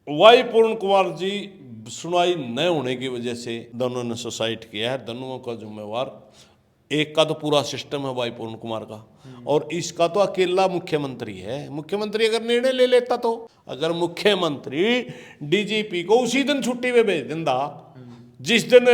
Y पूर्ण कुमार जी सुनवाई न होने की वजह से दोनों ने सुसाइड किया है। दोनों का जिम्मेवार एक का तो पूरा सिस्टम है वाई पूर्ण कुमार का, और इसका तो अकेला मुख्यमंत्री है। मुख्यमंत्री अगर निर्णय ले लेता तो, अगर मुख्यमंत्री डीजीपी को उसी दिन छुट्टी पे भेज देता जिस दिन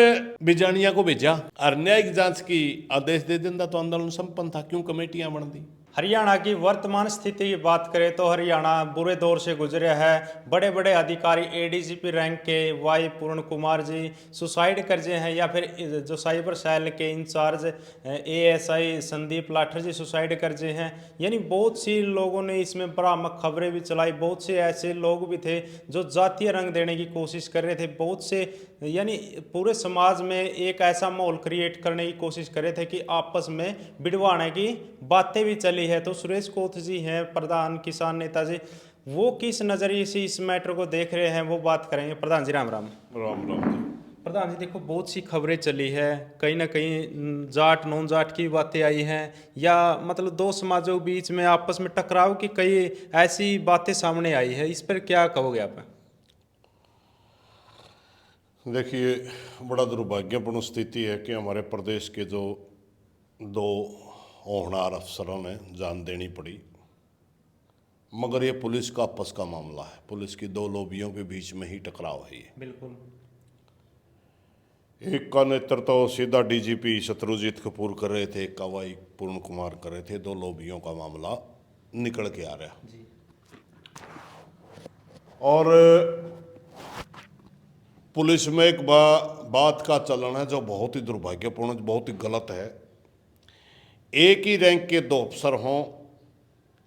बिजानिया को भेजा और न्यायिक जांच की आदेश दे देता तो आंदोलन संपन्न था। क्यों कमेटियां बन दी? हरियाणा की वर्तमान स्थिति की बात करें तो हरियाणा बुरे दौर से गुजरे है। बड़े बड़े अधिकारी एडीजीपी रैंक के वाई पूर्ण कुमार जी सुसाइड कर गए हैं, या फिर जो साइबर सेल के इंचार्ज एएसआई संदीप लाठर जी सुसाइड कर गए हैं। यानी बहुत सी लोगों ने इसमें भ्रामक खबरें भी चलाई। बहुत से ऐसे लोग भी थे जो जातीय रंग देने की कोशिश कर रहे थे। बहुत से यानी पूरे समाज में एक ऐसा माहौल क्रिएट करने की कोशिश कर रहे थे कि आपस में बिड़वाने की बातें भी चली है। तो सुरेश कोथ जी हैं प्रधान किसान नेता जी, वो किस नजरिए से इस मैटर को देख रहे हैं वो बात करेंगे। प्रधान जी राम राम। राम राम जी। प्रधान जी देखो, बहुत सी खबरें चली है, कहीं ना कहीं जाट नॉन जाट की बातें आई हैं, या मतलब दो समाजों के बीच में आपस में टकराव की कई ऐसी बातें सामने आई है। इस पर क्या कहोगे आप? देखिए, बड़ा दुर्भाग्यपूर्ण स्थिति है कि हमारे प्रदेश के जो दो होनहार अफसरों ने जान देनी पड़ी, मगर ये पुलिस का आपस का मामला है। पुलिस की दो लोबियों के बीच में ही टकराव है ये। बिल्कुल। एक का नेतृत्व सीधा डीजीपी शत्रुजीत कपूर कर रहे थे, एक का वाई पूर्ण कुमार कर रहे थे। दो लोबियों का मामला निकल के आ रहा जी। और पुलिस में एक बात का चलन है जो बहुत ही दुर्भाग्यपूर्ण, बहुत ही गलत है। एक ही रैंक के दो अफसर हों,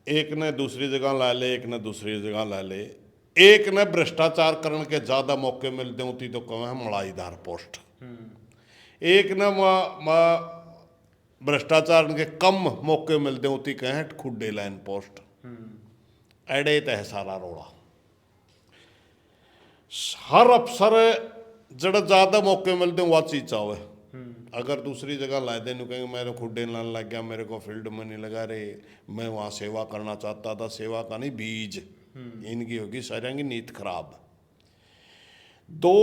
एक ने दूसरी जगह ला ले, एक ने दूसरी जगह ला ले, एक ने भ्रष्टाचार करने के ज़्यादा मौके मिलते होती तो कहें मलाईदार पोस्ट, एक ने भ्रष्टाचार के कम मौके मिलते होती कहें खुड्डे लाइन पोस्ट। एडे तह सारा रोड़ा। हर अफसर जड़ा ज़्यादा मौके मिलते हैं वह चीज़ चाहे। अगर दूसरी जगह ला दे कहेंगे मेरे खुड्डे लाने लग गया, मेरे को फील्ड में नहीं लगा रे, मैं वहाँ सेवा करना चाहता था, सेवा का नहीं बीज इनकी होगी, सारियाँ की नीति खराब। दो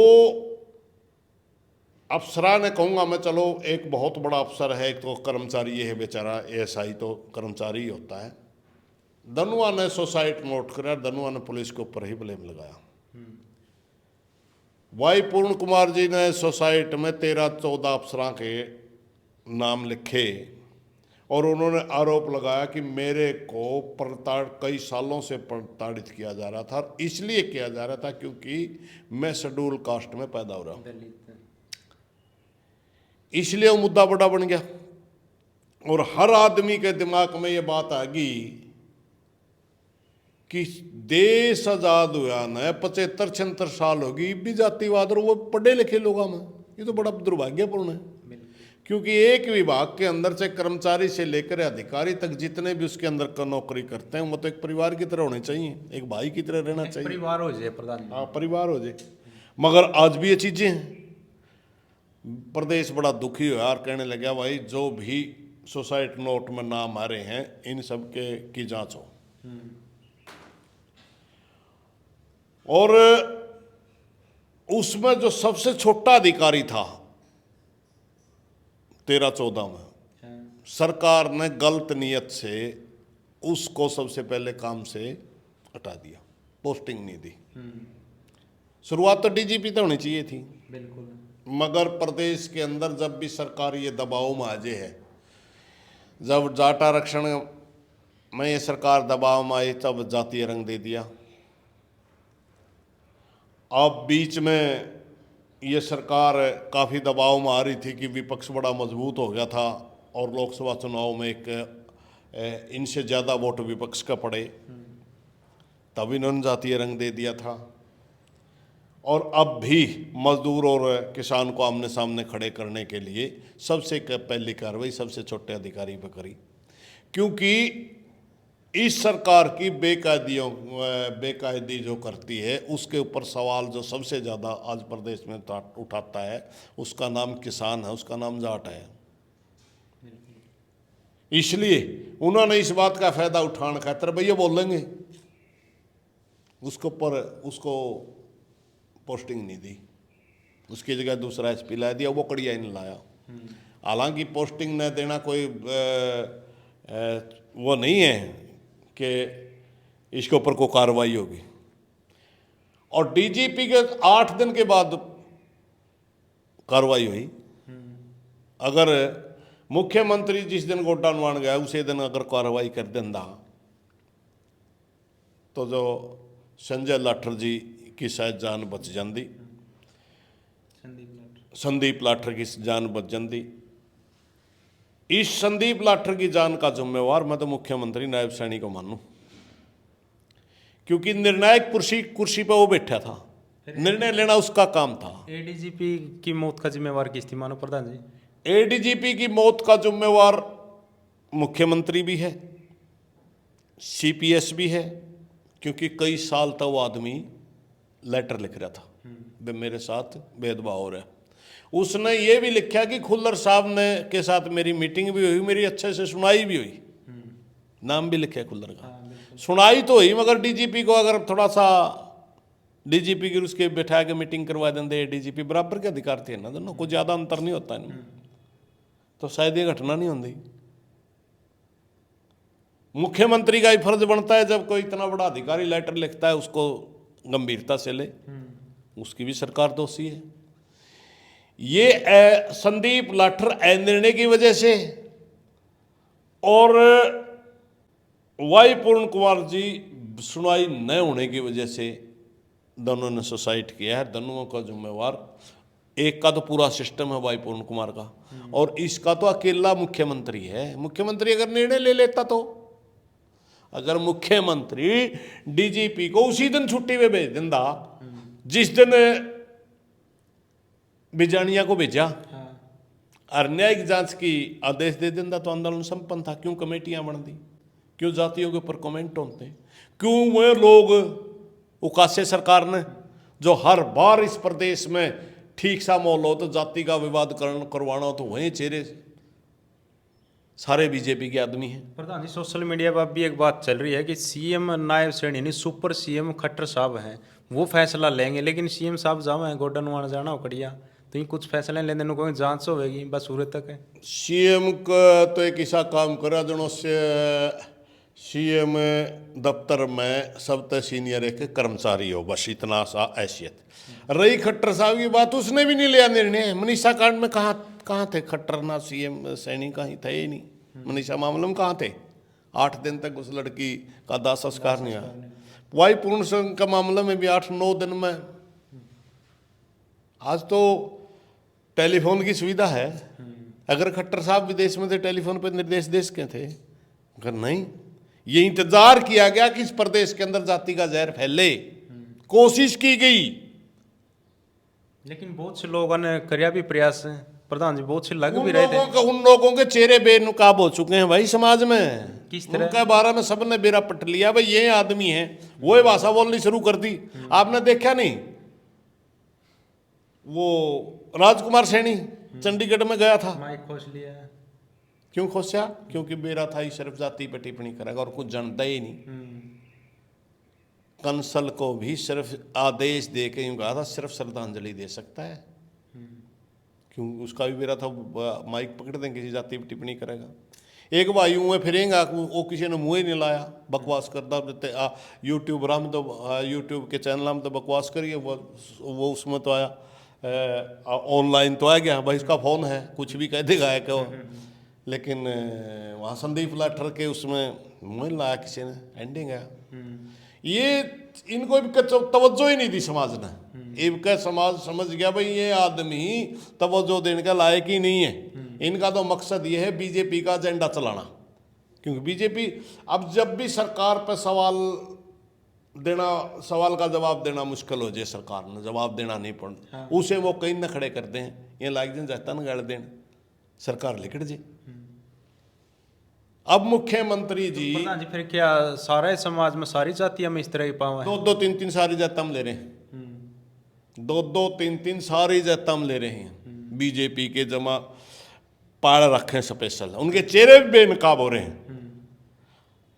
अफसरा ने कहूँगा मैं, चलो एक बहुत बड़ा अफसर है, एक तो कर्मचारी ये है बेचारा, एएसआई तो कर्मचारी ही होता है। दोनों ने सुसाइड नोट कराया, दोनों ने पुलिस के ऊपर ही ब्लेम लगाया। वाई पूर्ण कुमार जी ने सोसाइटी में 13-14 अफसरों के नाम लिखे और उन्होंने आरोप लगाया कि मेरे को कई सालों से प्रताड़ित किया जा रहा था, और इसलिए किया जा रहा था क्योंकि मैं शेड्यूल कास्ट में पैदा हो रहा हूँ, इसलिए वो मुद्दा बड़ा बन गया। और हर आदमी के दिमाग में ये बात आ गई कि देश आजाद हुआ न 75-76 साल होगी, भी जातिवाद और वो पढ़े लिखे लोगों में, ये तो बड़ा दुर्भाग्यपूर्ण है। क्योंकि एक विभाग के अंदर से कर्मचारी से लेकर अधिकारी तक जितने भी उसके अंदर का नौकरी करते हैं वो तो एक परिवार की तरह होने चाहिए, एक भाई की तरह रहना चाहिए, परिवार हो जाए प्रधान। हाँ, परिवार हो जाए। मगर आज भी ये चीज़ें हैं। प्रदेश बड़ा दुखी हुआ और कहने लगा भाई जो भी सोसाइटी नोट में नाम आ रहे हैं इन सब के की जांच हो। और उसमें जो सबसे छोटा अधिकारी था 13-14 में, सरकार ने गलत नियत से उसको सबसे पहले काम से हटा दिया, पोस्टिंग नहीं दी। शुरुआत तो डीजीपी तो होनी चाहिए थी। बिल्कुल। मगर प्रदेश के अंदर जब भी सरकार ये दबाव में आ जाए है, जब जाट आरक्षण में ये सरकार दबाव में आई तब जातीय रंग दे दिया। अब बीच में ये सरकार काफ़ी दबाव में आ रही थी कि विपक्ष बड़ा मजबूत हो गया था और लोकसभा चुनाव में एक इनसे ज़्यादा वोट विपक्ष का पड़े, तब इन्होंने जातीय रंग दे दिया था। और अब भी मजदूर और किसान को आमने सामने खड़े करने के लिए सबसे पहली कार्रवाई सबसे छोटे अधिकारी पर करी, क्योंकि इस सरकार की बेकायदी जो करती है उसके ऊपर सवाल जो सबसे ज़्यादा आज प्रदेश में उठाता है उसका नाम किसान है, उसका नाम जाट है। इसलिए उन्होंने इस बात का फायदा उठाने खातर भैया बोलेंगे उसके ऊपर उसको पोस्टिंग नहीं दी, उसकी जगह दूसरा एसपी ला दिया, वो कड़िया ही नहीं लाया। हालांकि पोस्टिंग न देना कोई वो नहीं है कि इसके ऊपर कोई कार्रवाई होगी। और डीजीपी के 8 दिन के बाद कार्रवाई हुई। अगर मुख्यमंत्री जिस दिन गोड्डा नवान गया उसी दिन अगर कार्रवाई कर देंदा तो जो संजय लाठर जी की शायद जान बच जाती, संदीप लाठर की जान बच जाती। इस संदीप लाठर की जान का जिम्मेवार मैं तो मुख्यमंत्री नायब सैनी को मानूं, क्योंकि निर्णायक कुर्सी पर वो बैठा था, निर्णय लेना उसका काम था। एडीजीपी की मौत का जिम्मेवार किस थी मानो प्रधान जी? एडीजीपी की मौत का जिम्मेवार मुख्यमंत्री भी है, सीपीएस भी है, क्योंकि कई साल तक वो आदमी लेटर लिख रहा था वे मेरे साथ भेदभाव हो रहा है। उसने ये भी लिखा कि खुल्लर साहब ने के साथ मेरी मीटिंग भी हुई, मेरी अच्छे से सुनाई भी हुई, नाम भी लिखे खुल्लर का। सुनाई तो हुई, मगर डीजीपी को अगर थोड़ा सा डीजीपी की उसके बैठा के मीटिंग करवा देंगे, डीजीपी बराबर के अधिकार थे ना दोनों, कोई ज़्यादा अंतर नहीं होता इनमें, तो शायद ये घटना नहीं होती। मुख्यमंत्री का ही फर्ज बनता है जब कोई इतना बड़ा अधिकारी लेटर लिखता है उसको गंभीरता से ले, उसकी भी सरकार दोषी है। ये संदीप लाठर निर्णय की वजह से और वाई पूर्ण कुमार जी सुनवाई न होने की वजह से दोनों ने सुसाइड किया है। दोनों का जिम्मेवार एक का तो पूरा सिस्टम है वाई पूर्ण कुमार का, और इसका तो अकेला मुख्यमंत्री है। मुख्यमंत्री अगर निर्णय ले लेता तो, अगर मुख्यमंत्री डीजीपी को उसी दिन छुट्टी में भेज देता जिस दिन बिजानिया को भेजा और न्यायिक जांच की आदेश दे देता तो आंदोलन संपन्न था। क्यों कमेटियां बन दी, क्यों जातियों के ऊपर कमेंट होते, क्यों वे लोग उकासे सरकार ने जो हर बार इस प्रदेश में ठीक सा माहौल हो तो जाति का विवाद करवाना हो तो वहीं चेहरे सारे बीजेपी के आदमी हैं। प्रधान जी, सोशल मीडिया पर भी एक बात चल रही है कि सीएम नायब सैनी नहीं सुपर सीएम खट्टर साहब हैं, वो फैसला लेंगे, लेकिन सीएम साहब जाओ है गोड्डा नवाना जाना हो कड़िया तो ये कुछ फैसले लेने को जांच होगी बस सूरत तक है। सीएम का तो एक ऐसा काम करा जनों से सीएम दफ्तर में सबसे सीनियर एक कर्मचारी हो, बस इतना सा हैसियत। रही खट्टर साहब की बात, उसने भी नहीं लिया निर्णय। मनीषा कांड में कहाँ थे खट्टर, ना सीएम सैनी कहीं थे ही नहीं। मनीषा मामले में कहाँ थे, 8 दिन तक उस लड़की का दाह संस्कार नहीं आया। वाई पूर्ण सिंह का मामले में भी 8-9 दिन में। आज तो टेलीफोन की सुविधा है, अगर खट्टर साहब विदेश में थे टेलीफोन पर निर्देश देश के थे, अगर नहीं, ये इंतजार किया गया कि इस प्रदेश के अंदर जाति का जहर फैले, कोशिश की गई, लेकिन बहुत से लोगों ने किया भी प्रयास है प्रधान जी, बहुत से लग भी रहे थे। उन लोगों के चेहरे बेनकाब हो चुके हैं भाई समाज में। किस तरह? उनके बारे में सबने बेरा पट लिया भाई, ये आदमी है, वो भाषा बोलनी शुरू कर दी। आपने देखा नहीं, वो राजकुमार सैनी चंडीगढ़ में गया था, माइक खोस लिया। क्यों खोसा? क्योंकि बेरा था ही सिर्फ जाति पे टिप्पणी करेगा और कुछ जानता ही नहीं। कंसल को भी सिर्फ आदेश दे के यूं कहा था सिर्फ श्रद्धांजलि दे सकता है, क्यों उसका भी बेरा था माइक पकड़ दें किसी जाति पे टिप्पणी करेगा। एक बार यूं फिरेंगा वो किसी ने मुँह ही नहीं लाया, बकवास करता यूट्यूब राम तो यूट्यूब के चैनल में तो बकवास करिए, वो उसमें तो आया ऑनलाइन तो आ गया भाई, इसका फ़ोन है कुछ भी कह देगा है क्या। लेकिन वहाँ संदीप लाठर के उसमें मुँह लाया किसी ने, एंडिंग है। ये इनको तवज्जो ही नहीं दी समाज ने, इनका समाज समझ गया भाई ये आदमी तवज्जो देने का लायक ही नहीं है। इनका तो मकसद ये है बीजेपी का एजेंडा चलाना, क्योंकि बीजेपी अब जब भी सरकार पर सवाल का जवाब देना मुश्किल हो जाए, सरकार ने जवाब देना नहीं पड़ उसे वो कहीं न खड़े कर दें, ये लाइक दिन जाता न गाड़ दें, सरकार लिखट जे। अब मुख्यमंत्री जी प्रधान जी, फिर क्या सारे समाज में सारी जातियां में इस तरह की पावा है? 2-3 सारी जाता हम ले रहे हैं, 2-3 सारी जाता हम ले रहे हैं। बीजेपी के जमा पाड़ रखे स्पेशल, उनके चेहरे भी बेनकाब हो रहे हैं।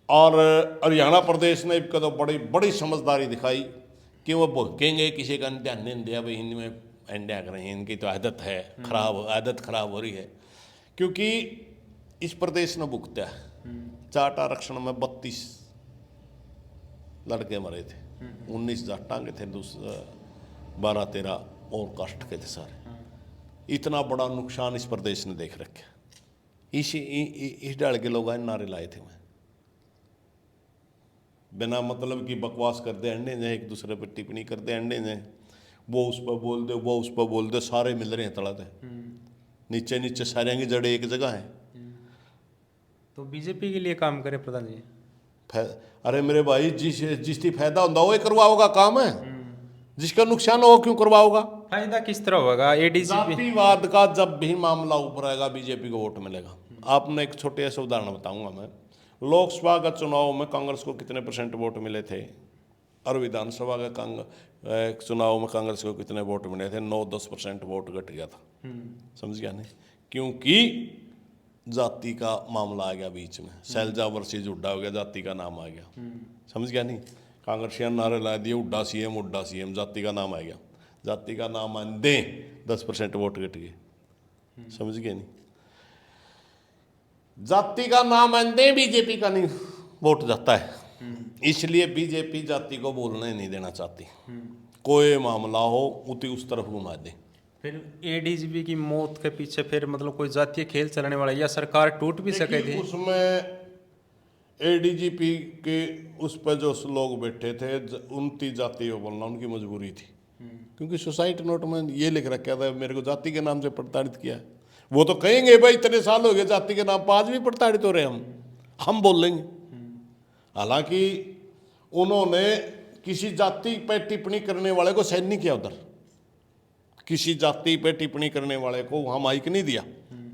और हरियाणा प्रदेश ने एक तो बड़ी बड़ी समझदारी दिखाई कि वो भुगतेंगे, किसी का ध्यान नहीं दिया भाई इनमें इंडिया कर रहे हैं, इनकी तो आदत है खराब, आदत खराब हो रही है। क्योंकि इस प्रदेश ने भुगता है। जाट आरक्षण में 32 लड़के मरे थे, 19 जाटांगे थे, 12-13 और कास्ट के थे सारे। इतना बड़ा नुकसान इस प्रदेश ने देख रखा। इस डाल के लोग आए नारे लाए थे, मैं बिना मतलब की बकवास करते अंडे ने, एक दूसरे पर टिप्पणी करते अंडे ने, वो उस पर बोल दे, वो उस पर बोल दे, सारे मिल रहे हैं तला दे, नीचे नीचे सारे की जड़े एक जगह है। तो बीजेपी के लिए काम करे प्रधान जी। अरे मेरे भाई, जिसकी फायदा होता वो करवाओगा काम है, जिसका नुकसान हो क्यों करवाओगा। फायदा किस तरह होगा? एडीजीपी जातिवाद का जब भी मामला ऊपर आएगा बीजेपी को वोट मिलेगा। आपने एक छोटे से उदाहरण बताऊंगा मैं। लोकसभा का चुनाव में कांग्रेस को कितने % वोट मिले थे, और विधानसभा का चुनाव में कांग्रेस को कितने वोट मिले थे? 9-10% वोट घट गया था। समझ गया नहीं? क्योंकि जाति का मामला आ गया बीच में, शैलजा वर्सेस हुड्डा हो गया, जाति का नाम आ गया। समझ गया नहीं? कांग्रेसियां नारे ला दिए हुड्डा सीएम, जाति का नाम आ गया। जाति का नाम आन दें 10% वोट घट गए। समझ गए नहीं? जाति का नाम आन दें, बीजेपी का नहीं वोट जाता है। इसलिए बीजेपी जाति को बोलने नहीं देना चाहती। कोई मामला हो उती उस तरफ घुमा दे। फिर एडीजीपी की मौत के पीछे फिर मतलब कोई जातीय खेल चलने वाला, या सरकार टूट भी सके थी? उसमें एडीजीपी के उस पर जो लोग बैठे थे 29 जाति को बोलना उनकी मजबूरी थी। क्योंकि सुसाइड नोट में ये लिख रखा था मेरे को जाति के नाम से प्रताड़ित किया है। वो तो कहेंगे भाई इतने साल हो गए जाति के नाम पर, आज भी प्रताड़ित हो रहे हम बोलेंगे। हालांकि उन्होंने किसी जाति पर टिप्पणी करने वाले को साइन नहीं किया, उधर किसी जाति पे टिप्पणी करने वाले को वहाँ माइक नहीं दिया।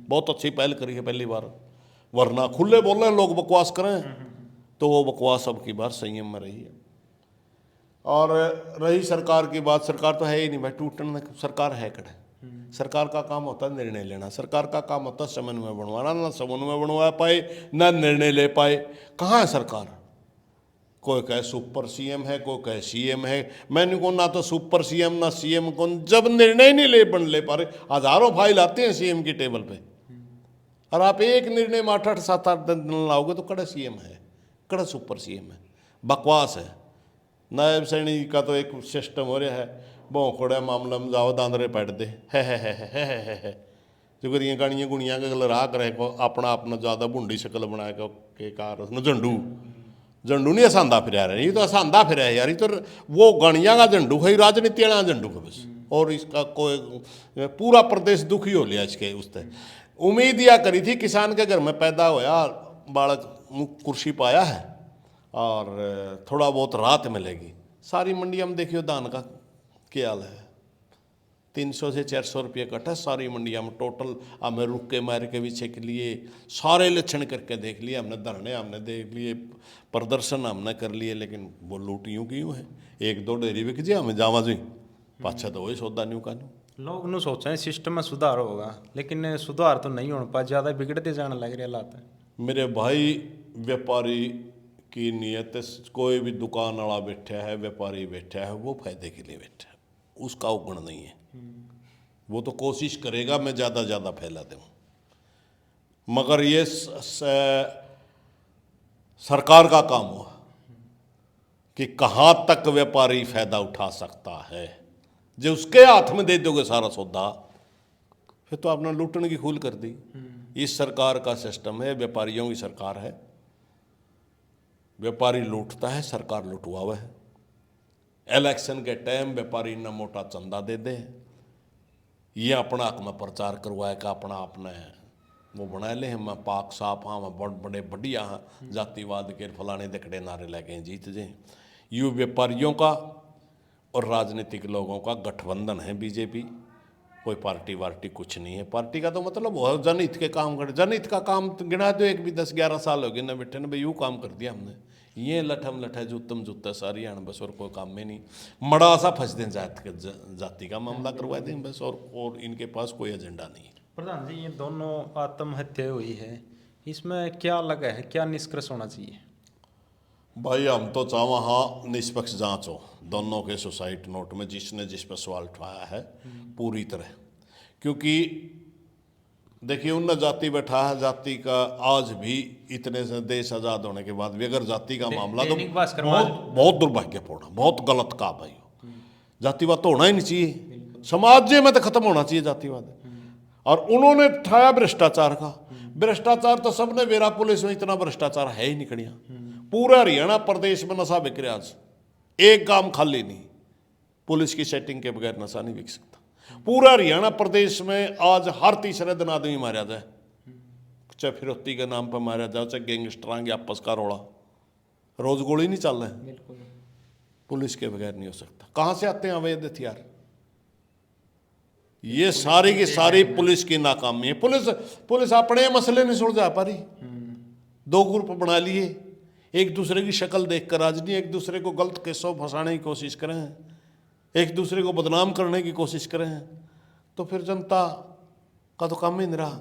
बहुत अच्छी पहल करी है पहली बार, वरना खुले बोल रहे हैं लोग बकवास करें, तो वो बकवास अब की बार संयम में रही है। और रही सरकार की बात, सरकार तो है ही नहीं भाई, टूटने सरकार है कड़े। सरकार का काम होता है निर्णय लेना, सरकार का काम होता है समन्वय बनवाना, ना समन्वय बनवा पाए ना निर्णय ले पाए। कहाँ है सरकार? कोई कहे सुपर सीएम है, कोई कहे सीएम है। मैंने को ना तो सुपर सीएम ना सीएम को, जब निर्णय नहीं ले पा रहे। हजारों फाइल आते हैं सीएम की टेबल पे, और आप एक निर्णय में 8-8, 7-8 दिन लाओगे तो कड़ा सीएम है, कड़ा सुपर सीएम है। बकवास है। नायब सैनिक का तो एक सिस्टम हो रहा है, भौखोड़ा मामला में जाओ दांदरे पैट दे है जो करिए गाड़ियाँ गुड़ियाँ के गल राह करे को अपना ज़्यादा भुंडी शक्ल बना के कार उसने झंडू नहीं हसांदा फिर यार, ये तो हसांदा फिर है यार, ये तो वो गणिया का झंडू है, राजनीति वाला झंडू है बस। और इसका कोई पूरा प्रदेश दुखी हो लिया इसके उससे। उम्मीद या करी थी किसान के घर में पैदा होया बालक, कुर्सी पाया है और थोड़ा बहुत राहत मिलेगी। सारी मंडिया में देखियो धान का क्या हाल है, 300 से 400 रुपये कट है सारी मंडिया में टोटल। हमें रुक के मार के पीछे के लिए सारे लक्षण करके देख लिए हमने, धरने हमने देख लिए, प्रदर्शन हमने कर लिए, लेकिन वो लूट यूँ की यूँ है। 1-2 डेयरी बिक जाए हमें जावा जी, पाछा तो वही सौदा न्यू का न्यू। लोग न सोच रहे सिस्टम में सुधार होगा, लेकिन सुधार तो नहीं हो पा, ज़्यादा बिगड़ते जाने लग रहे हालात है। मेरे भाई, व्यापारी की नीयत, कोई भी दुकान वाला बैठा है, व्यापारी बैठा है, वो फायदे के लिए बैठा है, उसका उगुण नहीं है। वो तो कोशिश करेगा मैं ज़्यादा फैला दूँ, मगर ये सरकार का काम हुआ कि कहाँ तक व्यापारी फायदा उठा सकता है। जो उसके हाथ में दे दोगे सारा सौदा, फिर तो आपने लूटने की खूल कर दी। इस सरकार का सिस्टम है, व्यापारियों की सरकार है। व्यापारी लूटता है, सरकार लुटवावा है। इलेक्शन के टाइम व्यापारी न मोटा चंदा दे दे, ये अपना हक में प्रचार करवाए का अपना अपने वो बना ले, हम पाक साफ हाँ, मैं बड़े बढ़िया हाँ, जातिवाद के फलाने दकड़े नारे लगे जीत जाए। यू व्यापारियों का और राजनीतिक लोगों का गठबंधन है बीजेपी। कोई पार्टी वार्टी कुछ नहीं है। पार्टी का तो मतलब वो जनहित के काम करे। जनहित का काम तो गिना दो, एक भी 10-11 साल हो गए ना बैठे ना भाई, यूँ काम कर दिया हमने, ये लठम लठा जुत्तम जुत्ता सारी आन बस, और कोई काम में नहीं। मड़ा सा फंस दें जाति का मामला करवा दें बस, और इनके पास कोई एजेंडा नहीं है। प्रधान जी, ये दोनों आत्महत्या हुई है, इसमें क्या लगा है, क्या निष्कर्ष होना चाहिए? भाई हम तो चाहवा हाँ निष्पक्ष जांच हो दोनों के सुसाइड नोट में, जिसने जिस पर सवाल उठाया है पूरी तरह। क्योंकि देखिए उन जाति बैठा है, जाति का आज भी इतने से देश आज़ाद होने के बाद भी अगर जाति का मामला तो दैनिक भास्कर बहुत बहुत दुर्भाग्यपूर्ण, बहुत गलत काम भाई। जातिवाद तो होना ही नहीं चाहिए, समाज में तो खत्म होना चाहिए जातिवाद। और उन्होंने उठाया भ्रष्टाचार का, भ्रष्टाचार तो सबने वेरा पुलिस में इतना भ्रष्टाचार है ही नहीं कड़िया। पूरा हरियाणा प्रदेश में नशा बिक रहा आज, एक काम खाली नहीं, पुलिस की सेटिंग के बगैर नशा नहीं बिक सकता। पूरा हरियाणा प्रदेश में आज हर तीसरे दिन आदमी मारा जाए, चाहे फिरौती के नाम पर मारा जाए, चाहे गैंगस्टरां के आपस का रोड़ा, रोज गोली नहीं चल रहा है, पुलिस के बगैर नहीं हो सकता। कहां से आते हैं अवैध हथियार? ये सारी की सारी पुलिस की नाकामी है। पुलिस अपने मसले नहीं सुलझा पा रही, दो ग्रुप बना लिए, एक दूसरे की शक्ल देखकर राजनीति, एक दूसरे को गलत केसों फंसाने की कोशिश कर रहे हैं, एक दूसरे को बदनाम करने की कोशिश कर रहे हैं। तो फिर जनता का तो काम ही नहीं रहा।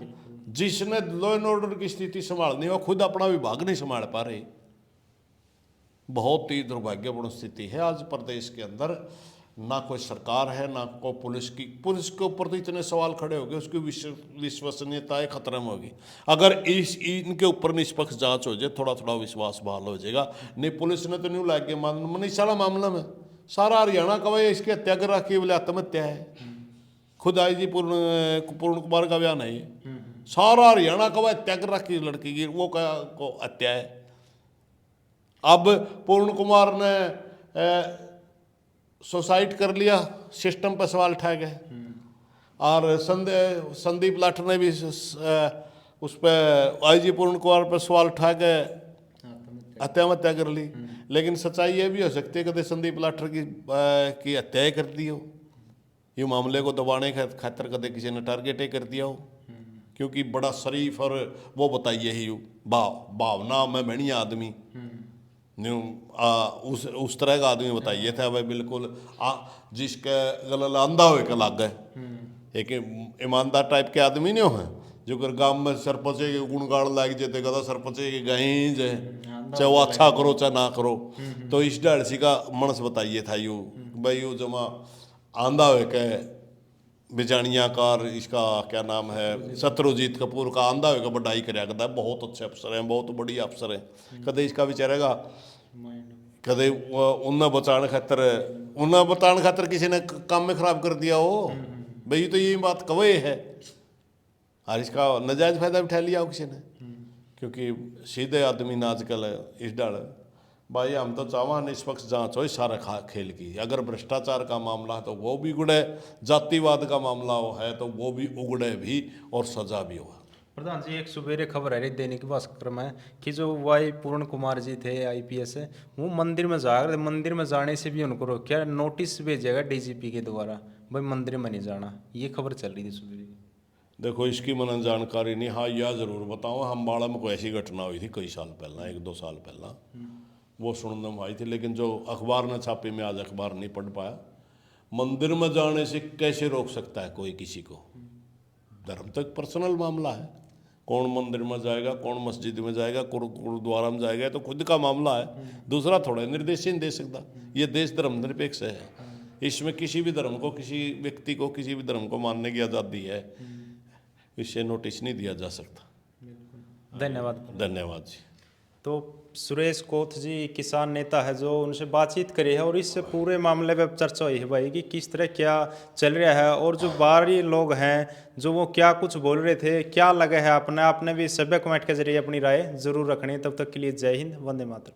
जिसने लॉ एंड ऑर्डर की स्थिति संभालनी है वो खुद अपना विभाग नहीं संभाल पा रहे। बहुत ही दुर्भाग्यपूर्ण स्थिति है आज प्रदेश के अंदर। ना कोई सरकार है, ना कोई पुलिस के ऊपर तो इतने सवाल खड़े हो गए, उसकी विश्वसनीयता खतरे में होगी। अगर इनके ऊपर निष्पक्ष जांच हो जाए, थोड़ा थोड़ा विश्वास बहाल हो जाएगा। नहीं पुलिस ने तो नहीं लाके मान सारा मामला में सारा हरियाणा का भाई इसकी हत्या कर रखी है, बोले आत्महत्या है। खुद IG पूर्ण कुमार का बयान है ये, सारा हरियाणा का भाई हत्या कर रखी लड़की की, वो क्या को हत्या है। अब पूर्ण कुमार ने सुसाइड कर लिया, सिस्टम पर सवाल उठाए गए। और संदीप लाठर ने भी उस पर IG पूर्ण कुमार पर सवाल उठा के हत्या कर ली। लेकिन सच्चाई ये भी हो सकती है कभी संदीप लाठर की हत्या कर दी हो, ये मामले को दबाने के खातिर कदे किसी ने टारगेट ही कर दिया हो। क्योंकि बड़ा शरीफ और वो बताइए ही भावना में बढ़िया आदमी, उस तरह का आदमी बताइए था भाई, बिल्कुल जिसके गल अंधा हुए का लाग गए। एक ईमानदार टाइप के आदमी नहीं हो, जो कर गांव में सरपंच के गुणगाड़ लाग जाते कदा सरपंच के गई जे, चाहे वो अच्छा करो चाहे ना करो। तो इस ढाड़सी का मनस बताइए था यू भाई, यू जमा आंधा हुए के बिजानिया कार, इसका क्या नाम है, शत्रुजीत कपूर का आंधा हुए का बढ़ाई कराया करता है। बहुत अच्छे अफसर हैं, बहुत बढ़िया अफसर हैं। कदे इसका बेचारेगा कदे उन्हें बचाने खातर किसी ने काम में खराब कर दिया हो भाई, तो ये बात कवे है। और इसका नजायज फायदा उठा लिया हो किसी ने, क्योंकि सीधे आदमी ना आजकल इस डाल भाई। हम तो चाहवा निष्पक्ष जांच हो सारा खेल की। अगर भ्रष्टाचार का मामला है तो वो भी उगड़े, जातिवाद का मामला हो है तो वो भी उगड़े भी और सजा भी हो। प्रधान जी, एक सुबेरे खबर आ रही दैनिक भास्कर में कि जो वाई पूर्ण कुमार जी थे IPS, वो मंदिर में जा रहे थे, मंदिर में जाने से भी उनको रोका, नोटिस भेजेगा DGP के द्वारा, भाई मंदिर में नहीं जाना। ये खबर चल रही थी सुबेरे। देखो इसकी मन जानकारी नहीं। हाँ यह जरूर बताओ, हम बाड़ा में कोई ऐसी घटना हुई थी कई साल पहला, 1-2 साल पहला, वो सुनने में आई थी। लेकिन जो अखबार ने छापे में आज अखबार नहीं पढ़ पाया। मंदिर में जाने से कैसे रोक सकता है कोई किसी को? धर्म तो एक पर्सनल मामला है, कौन मंदिर में जाएगा, कौन मस्जिद में जाएगा, गुरुद्वारा में जाएगा, तो खुद का मामला है। दूसरा थोड़ा निर्देश नहीं दे सकता। ये देश धर्मनिरपेक्ष है, इसमें किसी भी धर्म को, किसी व्यक्ति को किसी भी धर्म को मानने की आज़ादी है, इससे नोटिस नहीं दिया जा सकता। धन्यवाद जी। तो सुरेश कोथ जी किसान नेता है, जो उनसे बातचीत करी है और इस पूरे मामले पे चर्चा हुई है भाई कि किस तरह क्या चल रहा है, और जो बाहरी लोग हैं जो वो क्या कुछ बोल रहे थे, क्या लगे है। आपने भी सभ्य कमेंट के जरिए अपनी राय जरूर रखनी है। तब तक के लिए जय हिंद, वंदे मातरम।